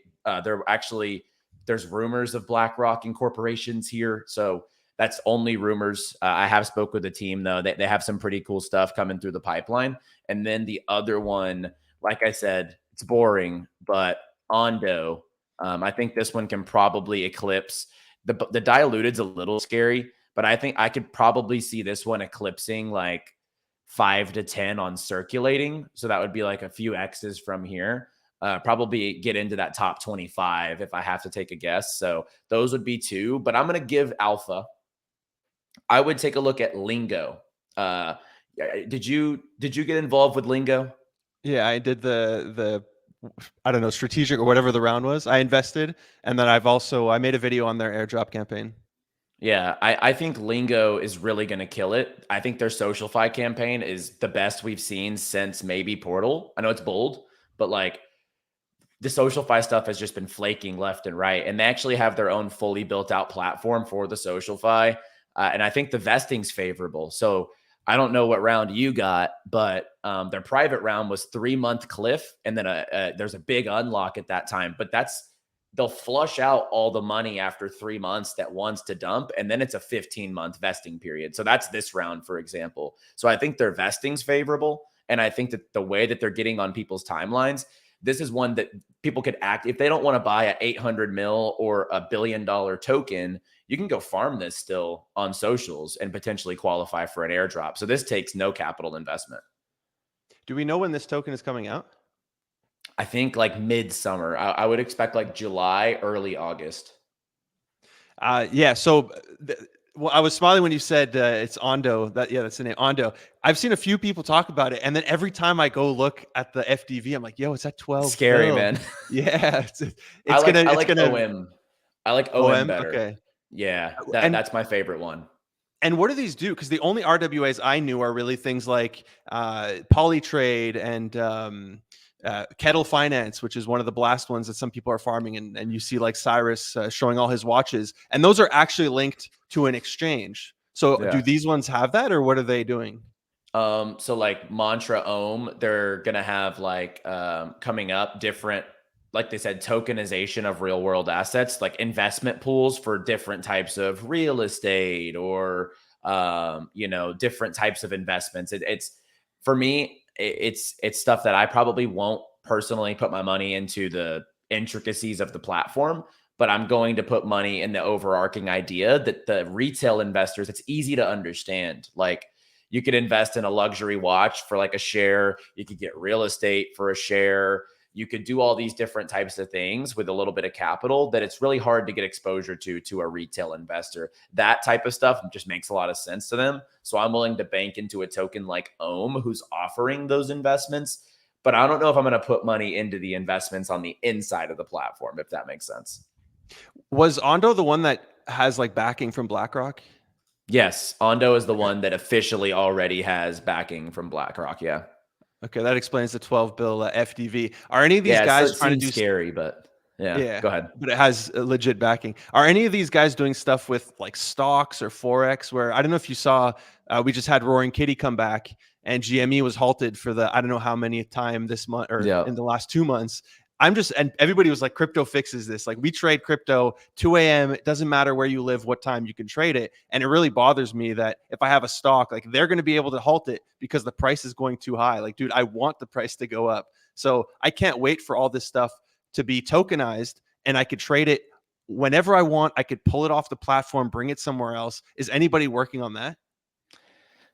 Speaker 2: There's rumors of BlackRock incorporations here. So that's only rumors. I have spoke with the team, though. They have some pretty cool stuff coming through the pipeline. And then the other one, like I said, it's boring, but Ondo, I think this one can probably eclipse the diluted's a little scary, but I think I could probably see this one eclipsing like 5 to 10 on circulating. So that would be like a few X's from here. Probably get into that top 25 if I have to take a guess. So those would be two, but I'm going to give alpha. I would take a look at Lingo. Did you get involved with Lingo?
Speaker 1: Yeah, I did the I don't know, strategic or whatever the round was. I invested, and then I made a video on their airdrop campaign.
Speaker 2: Yeah, I think Lingo is really going to kill it. I think their SocialFi campaign is the best we've seen since maybe Portal. I know it's bold, but like the SocialFi stuff has just been flaking left and right. And they actually have their own fully built out platform for the SocialFi. And I think the vesting's favorable. So I don't know what round you got, but their private round was 3-month cliff. And then there's a big unlock at that time. But they'll flush out all the money after 3 months that wants to dump. And then it's a 15-month vesting period. So that's this round, for example. So I think their vesting's favorable. And I think that the way that they're getting on people's timelines, this is one that people could act if they don't want to buy a 800 mil or $1 billion token. You can go farm this still on socials and potentially qualify for an airdrop. So this takes no capital investment.
Speaker 1: Do we know when this token is coming out?
Speaker 2: I think like midsummer. I would expect like July, early August.
Speaker 1: Yeah. So well, I was smiling when you said it's Ondo. That's the name, Ondo. I've seen a few people talk about it, and then every time I go look at the FDV, I'm like, "Yo, it's at 12."
Speaker 2: Scary, man.
Speaker 1: Yeah, it's
Speaker 2: I like
Speaker 1: gonna
Speaker 2: OM. I like OM better.
Speaker 1: Okay,
Speaker 2: Yeah, that's my favorite one.
Speaker 1: And what do these do? Because the only RWAs I knew are really things like Polytrade and Kettle Finance, which is one of the blast ones that some people are farming. And you see like Cyrus showing all his watches. And those are actually linked to an exchange. So do these ones have that, or what are they doing?
Speaker 2: So like Mantra Ohm, they're going to have like coming up different, like they said, tokenization of real world assets, like investment pools for different types of real estate or, different types of investments. It's for me, it's stuff that I probably won't personally put my money into the intricacies of the platform, but I'm going to put money in the overarching idea that the retail investors, it's easy to understand. Like you could invest in a luxury watch for like a share. You could get real estate for a share. You could do all these different types of things with a little bit of capital that it's really hard to get exposure to a retail investor. That type of stuff just makes a lot of sense to them. So I'm willing to bank into a token like Ohm who's offering those investments. But I don't know if I'm going to put money into the investments on the inside of the platform, if that makes sense.
Speaker 1: Was Ondo the one that has like backing from BlackRock?
Speaker 2: Yes. Ondo is the one that officially already has backing from BlackRock. Yeah.
Speaker 1: Okay, that explains the 12 bill FDV. Are any of these guys trying to do
Speaker 2: scary, but yeah, go ahead.
Speaker 1: But it has legit backing. Are any of these guys doing stuff with like stocks or Forex where I don't know if you saw, we just had Roaring Kitty come back and GME was halted for I don't know how many time this month or in the last 2 months. And everybody was like, crypto fixes this. Like we trade crypto 2 a.m. It doesn't matter where you live, what time you can trade it. And it really bothers me that if I have a stock, like they're going to be able to halt it because the price is going too high. Like, dude, I want the price to go up. So I can't wait for all this stuff to be tokenized and I could trade it whenever I want. I could pull it off the platform, bring it somewhere else. Is anybody working on that?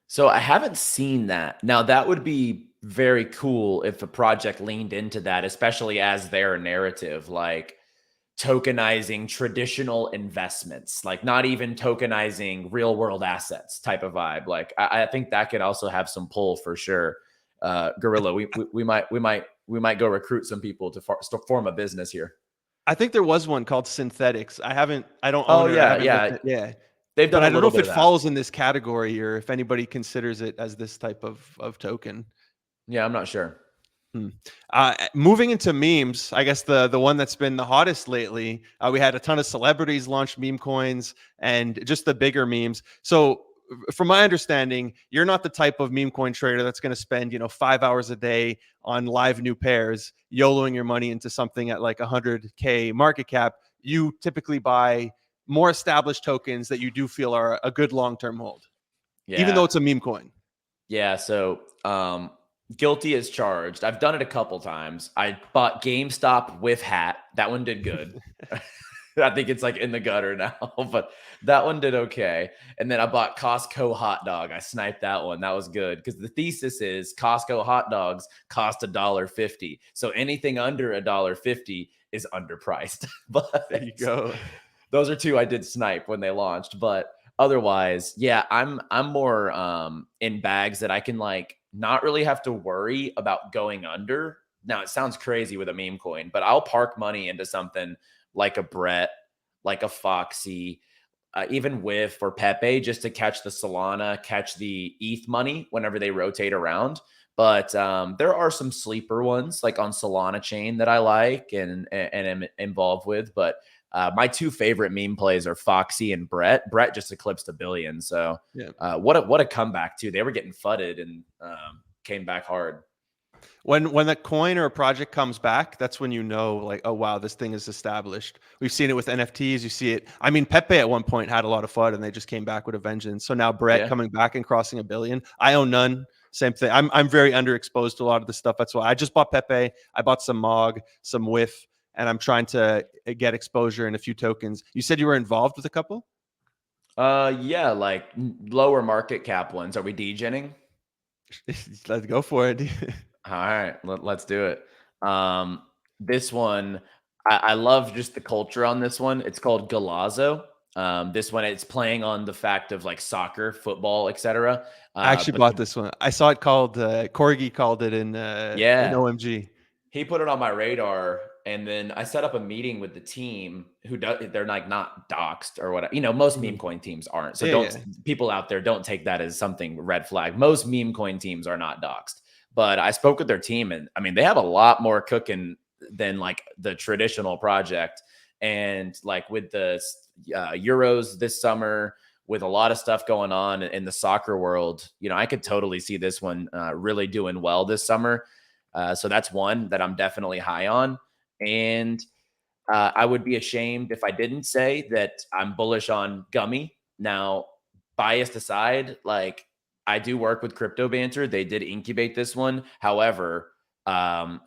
Speaker 2: So I haven't seen that. Now that would be very cool if a project leaned into that, especially as their narrative, like tokenizing traditional investments, like not even tokenizing real world assets type of vibe. Like I think that could also have some pull for sure. Gorilla, we might go recruit some people to form a business here.
Speaker 1: I think there was one called Synthetics. I don't own
Speaker 2: Oh
Speaker 1: it.
Speaker 2: yeah. They've done
Speaker 1: but I don't know if
Speaker 2: it
Speaker 1: falls in this category or if anybody considers it as this type of token.
Speaker 2: Yeah, I'm not sure.
Speaker 1: Moving into memes, I guess the one that's been the hottest lately, we had a ton of celebrities launch meme coins and just the bigger memes. So from my understanding, you're not the type of meme coin trader that's going to spend, 5 hours a day on live new pairs, YOLOing your money into something at like 100K market cap. You typically buy more established tokens that you do feel are a good long-term hold, even though it's a meme coin.
Speaker 2: Yeah. So, guilty as charged. I've done it a couple times. I bought GameStop with hat. That one did good. I think it's like in the gutter now, but that one did okay. And then I bought Costco hot dog. I sniped that one. That was good because the thesis is Costco hot dogs cost $1.50. So anything under $1.50 is underpriced. But
Speaker 1: there you go.
Speaker 2: Those are two I did snipe when they launched. But otherwise, yeah, I'm more in bags that I can like not really have to worry about going under. Now it sounds crazy with a meme coin, but I'll park money into something like a Brett, like a Foxy, even Whiff or Pepe, just to catch the Solana, catch the ETH money whenever they rotate around. But there are some sleeper ones like on Solana chain that I like and am involved with. But my two favorite meme plays are Foxy and Brett. Brett just eclipsed 1 billion. So
Speaker 1: Yeah.
Speaker 2: what a comeback too. They were getting fudded and came back hard.
Speaker 1: When the coin or a project comes back, that's when you know, like, oh wow, this thing is established. We've seen it with NFTs. You see it. I mean, Pepe at one point had a lot of fun, and they just came back with a vengeance. So now Brett
Speaker 2: Yeah.
Speaker 1: coming back and crossing 1 billion. I own none. Same thing. I'm very underexposed to a lot of this stuff. That's why I just bought Pepe. I bought some Mog, some Whiff, and I'm trying to get exposure in a few tokens. You said you were involved with a couple.
Speaker 2: Yeah, like lower market cap ones. Are we degenning?
Speaker 1: Let's go for it.
Speaker 2: All right, let's do it. This one, I love just the culture on this one. It's called Golazo. This one, it's playing on the fact of like soccer, football, etc.
Speaker 1: I actually
Speaker 2: But
Speaker 1: bought this one. I saw it called Corgi called it in
Speaker 2: yeah,
Speaker 1: OMG.
Speaker 2: he put it on my radar, and then I set up a meeting with the team who they're like not doxxed or whatever. You know, most meme
Speaker 1: Mhm.
Speaker 2: coin teams aren't. So
Speaker 1: Yeah,
Speaker 2: don't
Speaker 1: yeah.
Speaker 2: people out there don't take that as something red flag. Most meme coin teams are not doxxed. But I spoke with their team, and I mean they have a lot more cooking than like the traditional project. And like with the Euros this summer, with a lot of stuff going on in the soccer world, you know, I could totally see this one really doing well this summer. So that's one that I'm definitely high on. And I would be ashamed if I didn't say that I'm bullish on Gummy. Now, biased aside, like I do work with Crypto Banter. They did incubate this one. However, um,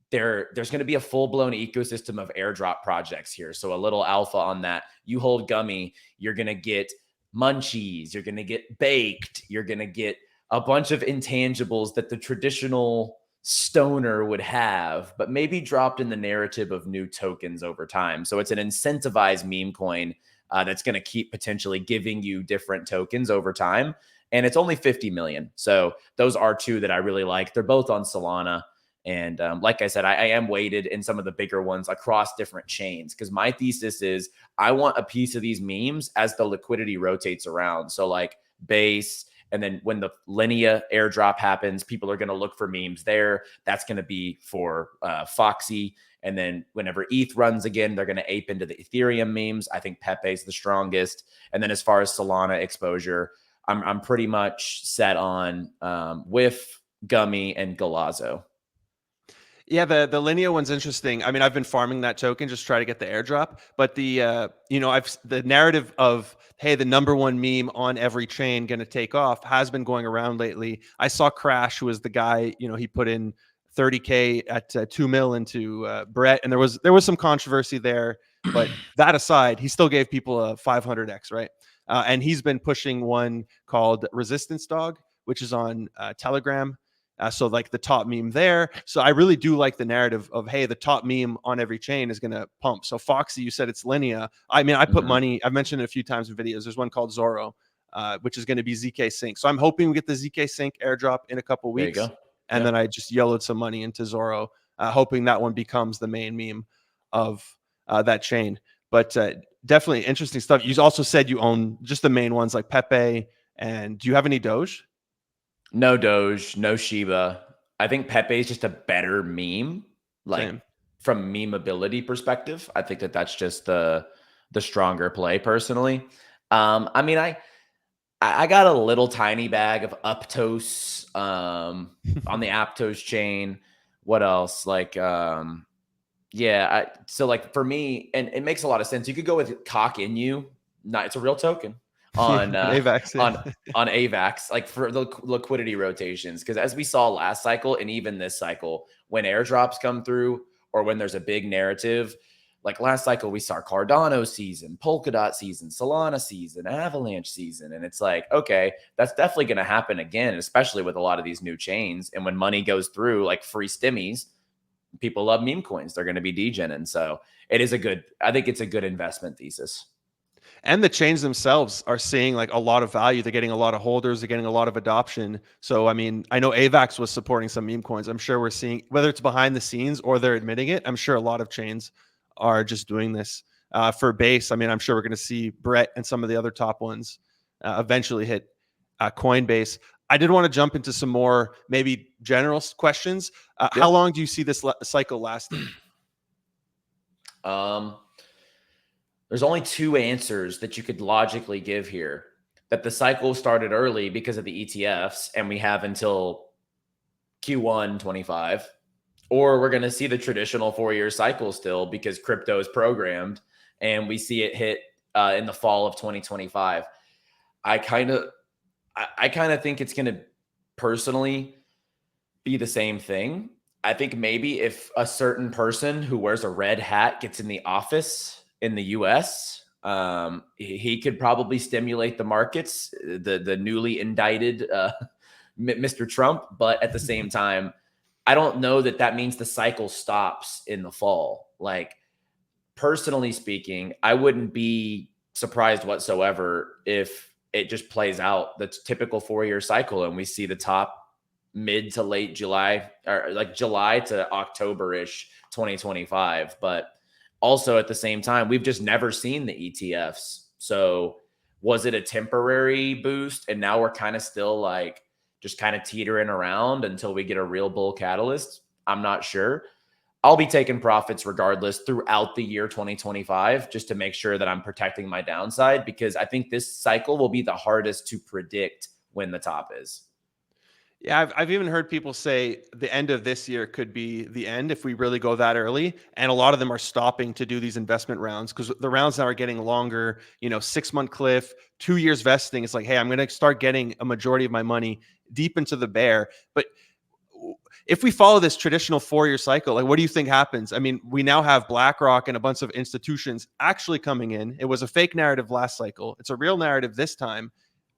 Speaker 2: there's going to be a full blown ecosystem of airdrop projects here. So a little alpha on that. You hold Gummy, you're going to get munchies, you're going to get baked, you're going to get a bunch of intangibles that the traditional stoner would have, but maybe dropped in the narrative of new tokens over time. So it's an incentivized meme coin that's going to keep potentially giving you different tokens over time. And it's only 50 million. So those are two that I really like. They're both on Solana. And like I said, I am weighted in some of the bigger ones across different chains because my thesis is I want a piece of these memes as the liquidity rotates around. So like Base, and then when the Linea airdrop happens, people are going to look for memes there. That's going to be for Foxy. And then whenever ETH runs again, they're going to ape into the Ethereum memes. I think Pepe is the strongest. And then as far as Solana exposure, I'm pretty much set on Whiff, Gummy, and Golazo.
Speaker 1: Yeah, the Linea one's interesting. I mean, I've been farming that token, just try to get the airdrop. But the the narrative of, hey, the number one meme on every chain going to take off has been going around lately. I saw Crash, who was the guy, he put in 30K at 2 mil into Brett, and there was some controversy there. But that aside, he still gave people a 500x, right? And he's been pushing one called Resistance Dog, which is on Telegram. So like the top meme there. So I really do like the narrative of, hey, the top meme on every chain is going to pump. So Foxy, you said it's Linea. I mean, I put money, I've mentioned it a few times in videos. There's one called Zorro, which is going to be ZK Sync. So I'm hoping we get the ZK Sync airdrop in a couple
Speaker 2: There you
Speaker 1: weeks.
Speaker 2: go.
Speaker 1: And then I just yellowed some money into Zorro, hoping that one becomes the main meme of that chain. But definitely interesting stuff. You also said you own just the main ones like Pepe. And do you have any Doge?
Speaker 2: No Doge, no Shiba. I think Pepe is just a better meme, like
Speaker 1: Same.
Speaker 2: from memeability perspective. I think that that's just the stronger play personally. I mean, I got a little tiny bag of Uptos on the Aptos chain. What else? Like yeah, so like for me, and it makes a lot of sense. You could go with Cock in you. Not it's a real token
Speaker 1: Yeah,
Speaker 2: on
Speaker 1: AVAX.
Speaker 2: on
Speaker 1: Yeah.
Speaker 2: on AVAX, like for the liquidity rotations. Because as we saw last cycle, and even this cycle, when airdrops come through or when there's a big narrative, like last cycle, we saw Cardano season, Polkadot season, Solana season, Avalanche season. And it's like, okay, that's definitely going to happen again, especially with a lot of these new chains. And when money goes through like free stimmies, people love meme coins. They're going to be degening. So it is I think it's a good investment thesis.
Speaker 1: And the chains themselves are seeing like a lot of value. They're getting a lot of holders. They're getting a lot of adoption. So, I mean, I know AVAX was supporting some meme coins. I'm sure we're seeing, whether it's behind the scenes or they're admitting it, I'm sure a lot of chains are just doing this. For base, I mean, I'm sure we're going to see Brett and some of the other top ones eventually hit Coinbase. I did want to jump into some more maybe general questions. How long do you see this cycle lasting?
Speaker 2: There's only two answers that you could logically give here. That the cycle started early because of the ETFs, and we have until Q1 25, or we're going to see the traditional 4-year cycle still because crypto is programmed, and we see it hit in the fall of 2025. I kind of think it's going to personally be the same thing. I think maybe if a certain person who wears a red hat gets in the office in the US, he could probably stimulate the markets, the newly indicted Mr. Trump. But at the same time, I don't know that that means the cycle stops in the fall. Like, personally speaking, I wouldn't be surprised whatsoever if it just plays out the typical 4-year cycle and we see the top mid to late July, or like July to October-ish 2025. But also at the same time, we've just never seen the ETFs. So was it a temporary boost? And now we're kind of still like just kind of teetering around until we get a real bull catalyst? I'm not sure. I'll be taking profits regardless throughout the year 2025, just to make sure that I'm protecting my downside, because I think this cycle will be the hardest to predict when the top is.
Speaker 1: Yeah, I've even heard people say the end of this year could be the end if we really go that early. And a lot of them are stopping to do these investment rounds because the rounds now are getting longer, 6-month cliff, 2 years vesting. It's like, hey, I'm going to start getting a majority of my money deep into the bear. But if we follow this traditional 4-year cycle, like, what do you think happens? I mean, we now have BlackRock and a bunch of institutions actually coming in. It was a fake narrative last cycle. It's a real narrative this time.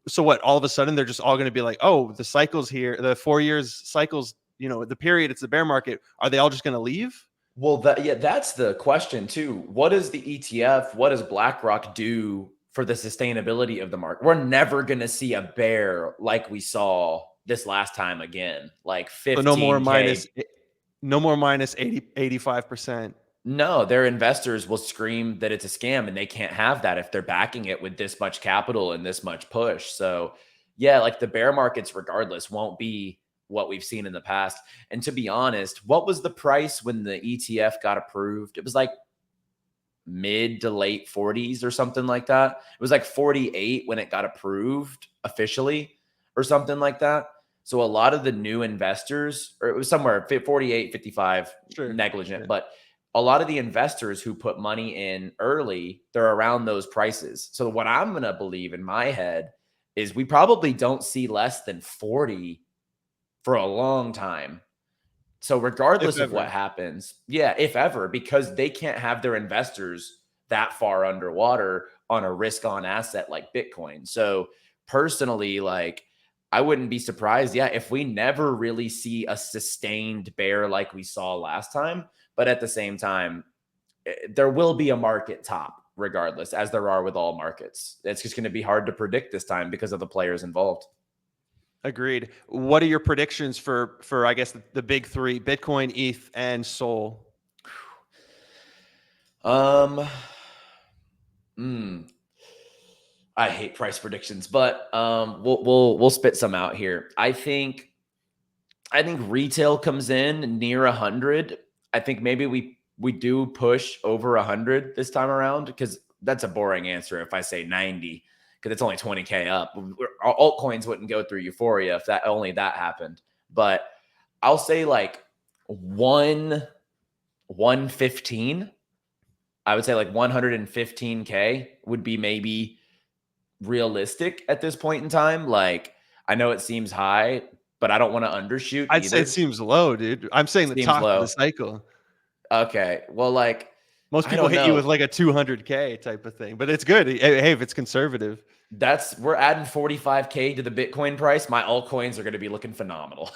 Speaker 1: So what, all of a sudden they're just all going to be like, oh, the cycle's here, the 4 years cycles, the period, it's the bear market. Are they all just going to leave?
Speaker 2: Well, that's the question too. What does the ETF, what does BlackRock do for the sustainability of the market? We're never going to see a bear like we saw this last time again, like 15K.
Speaker 1: So no more minus 80, 85%.
Speaker 2: No, their investors will scream that it's a scam, and they can't have that if they're backing it with this much capital and this much push. So yeah, like the bear markets regardless won't be what we've seen in the past. And to be honest, what was the price when the ETF got approved? It was like mid to late 40s or something like that. It was like 48 when it got approved officially or something like that. So a lot of the new investors, or it was somewhere 48, 55,
Speaker 1: Sure.
Speaker 2: negligent,
Speaker 1: Yeah.
Speaker 2: but a lot of the investors who put money in early, they're around those prices. So what I'm going to believe in my head is we probably don't see less than 40 for a long time. So regardless of what happens, yeah, if ever, because they can't have their investors that far underwater on a risk on asset like Bitcoin. So personally, like, I wouldn't be surprised, yeah, if we never really see a sustained bear like we saw last time. But at the same time, there will be a market top regardless, as there are with all markets. It's just going to be hard to predict this time because of the players involved.
Speaker 1: Agreed. What are your predictions for I guess the big three: Bitcoin, ETH, and Sol?
Speaker 2: I hate price predictions, but we'll spit some out here. I think retail comes in near 100. I think maybe we do push over 100 this time around, because that's a boring answer if I say 90, because it's only 20K up. Our altcoins wouldn't go through euphoria if that happened. But I'll say like 115. I would say like 115K would be maybe realistic at this point in time. Like, I know it seems high, but I don't want to undershoot
Speaker 1: I'd say
Speaker 2: either.
Speaker 1: it seems low, dude. I'm saying the
Speaker 2: Seems
Speaker 1: top of
Speaker 2: low.
Speaker 1: the cycle.
Speaker 2: Okay. Well, like,
Speaker 1: Most
Speaker 2: I
Speaker 1: people
Speaker 2: don't
Speaker 1: hit you
Speaker 2: know.
Speaker 1: with like a 200K type of thing, but it's good. Hey, if it's conservative.
Speaker 2: We're adding 45K to the Bitcoin price. My altcoins are going to be looking phenomenal.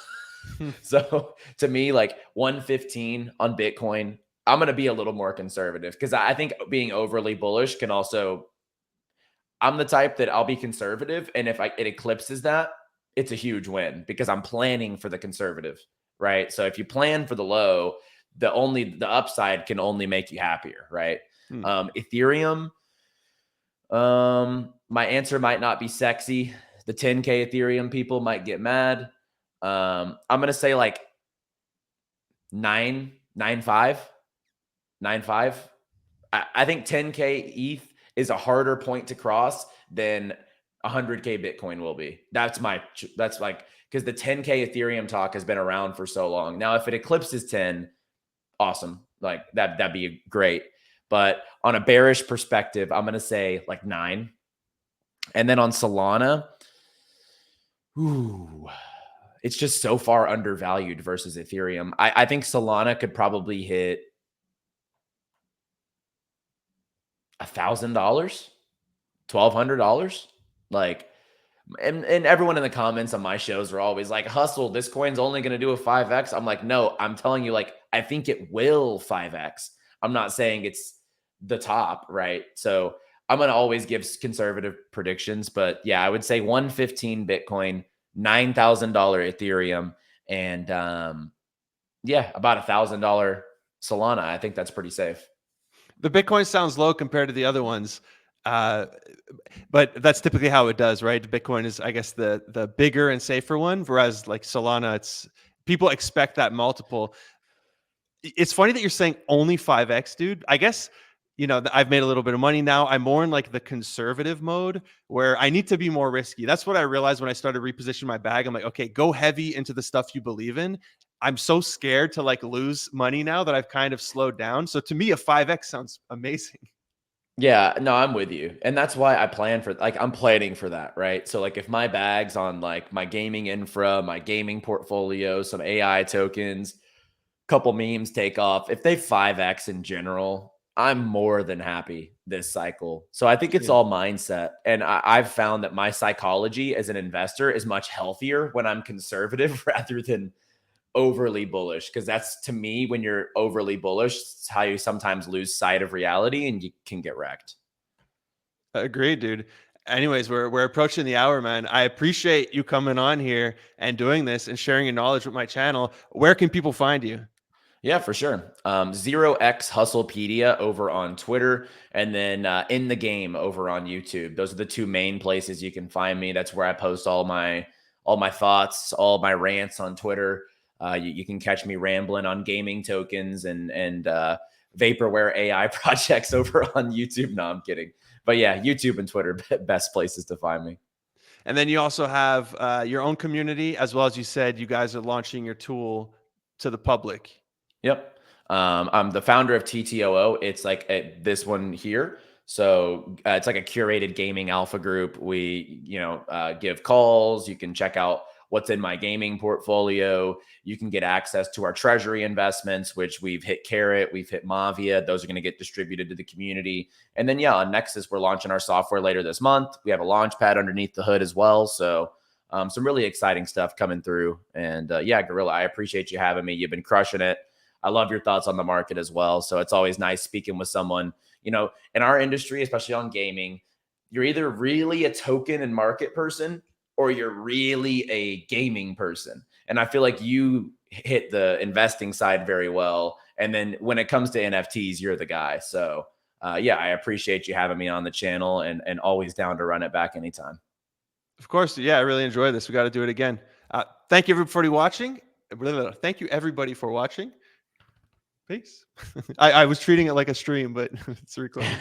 Speaker 2: So to me, like 115 on Bitcoin, I'm going to be a little more conservative, because I think being overly bullish can also I'm the type that I'll be conservative, and if it eclipses that, it's a huge win because I'm planning for the conservative, right? So if you plan for the low, the upside can only make you happier, right?
Speaker 1: Hmm.
Speaker 2: Ethereum, my answer might not be sexy. The 10K Ethereum people might get mad. I'm gonna say like 9.95. I think 10K ETH is a harder point to cross than 100K Bitcoin will be. That's like, because the 10K Ethereum talk has been around for so long. Now, if it eclipses 10, awesome. Like that'd be great. But on a bearish perspective, I'm going to say like 9. And then on Solana, ooh, it's just so far undervalued versus Ethereum. I think Solana could probably hit $1,000, $1,200. Like, and everyone in the comments on my shows are always like, Hustle, this coin's only going to do a 5x. I'm like, no, I'm telling you, like, I think it will 5x. I'm not saying it's the top, right? So I'm going to always give conservative predictions, but yeah, I would say 115 Bitcoin, $9,000 Ethereum, and yeah, about $1,000 Solana. I think that's pretty safe.
Speaker 1: The Bitcoin sounds low compared to the other ones. But that's typically how it does, right? Bitcoin is, I guess, the bigger and safer one, whereas like Solana, it's people expect that multiple. It's funny that you're saying only 5x, dude. I guess, I've made a little bit of money now. I'm more in like the conservative mode where I need to be more risky. That's what I realized when I started repositioning my bag. I'm like, okay, go heavy into the stuff you believe in. I'm so scared to like lose money now that I've kind of slowed down. So to me, a 5x sounds amazing.
Speaker 2: Yeah, no, I'm with you. And that's why I plan for, like, I'm planning for that, right? So like if my bag's on like my gaming infra, my gaming portfolio, some AI tokens, couple memes take off, if they 5x in general, I'm more than happy this cycle. So I think it's
Speaker 1: Yeah.
Speaker 2: all mindset. And I've found that my psychology as an investor is much healthier when I'm conservative rather than overly bullish, because that's, to me, when you're overly bullish, it's how you sometimes lose sight of reality and you can get wrecked.
Speaker 1: Agreed, dude. Anyways, we're approaching the hour, man. I appreciate you coming on here and doing this and sharing your knowledge with my channel. Where can people find you?
Speaker 2: Yeah, for sure. 0x Hustlepedia over on Twitter, and then In the Game over on YouTube. Those are the two main places you can find me. That's where I post all my thoughts, all my rants on Twitter. You can catch me rambling on gaming tokens and vaporware AI projects over on YouTube. No, I'm kidding. But yeah, YouTube and Twitter, best places to find me.
Speaker 1: And then you also have your own community, as well as you said, you guys are launching your tool to the public.
Speaker 2: Yep. I'm the founder of TTOO. It's like this one here. So it's like a curated gaming alpha group. We, give calls. You can check out what's in my gaming portfolio. You can get access to our treasury investments, which we've hit Carrot, we've hit Mavia. Those are going to get distributed to the community. And then, yeah, on Nexus, we're launching our software later this month. We have a launch pad underneath the hood as well. So some really exciting stuff coming through. And yeah, Gorilla, I appreciate you having me. You've been crushing it. I love your thoughts on the market as well. So it's always nice speaking with someone, in our industry, especially on gaming. You're either really a token and market person or you're really a gaming person. And I feel like you hit the investing side very well. And then when it comes to NFTs, you're the guy. So yeah, I appreciate you having me on the channel and always down to run it back anytime.
Speaker 1: Of course. Yeah, I really enjoyed this. We got to do it again. Thank you, everybody, watching. Thank you, everybody, for watching. Peace. I was treating it like a stream, but it's recording.